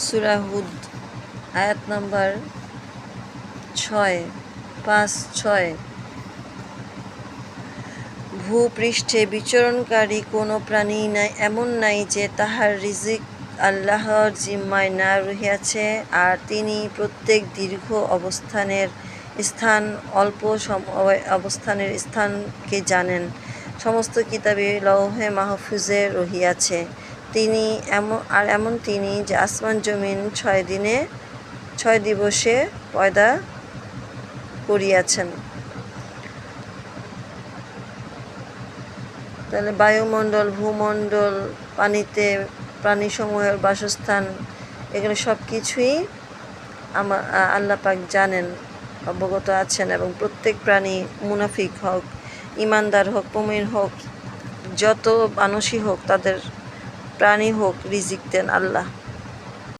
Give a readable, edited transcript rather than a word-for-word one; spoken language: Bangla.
সূরা হুদ আয়াত নম্বর 5-6। ভূপৃষ্ঠে বিচরণকারী কোনো প্রাণী নাই, এমন নাই যে তাহার রিজিক আল্লাহর জিম্মায় না রহিয়াছে, আর তিনি প্রত্যেক দীর্ঘ অবস্থানের স্থান অল্প অবস্থানের স্থানকে জানেন। সমস্ত কিতাবে লৌহে মাহফুজে রহিয়াছে। তিনি এমন তিনি যে আসমান জমিন 6 দিবসে পয়দা করিয়াছেন। তাহলে বায়ুমণ্ডল, ভূমণ্ডল, পানিতে প্রাণীসমূহের বাসস্থান, এগুলো সব কিছুই আল্লাহ পাক জানেন, অবগত আছেন। এবং প্রত্যেক প্রাণী, মুনাফিক হোক, ইমানদার হোক, মুমিন হোক, যত মানুষই হোক, তাদের প্রাণী হোক, রিজিক দেন আল্লাহ।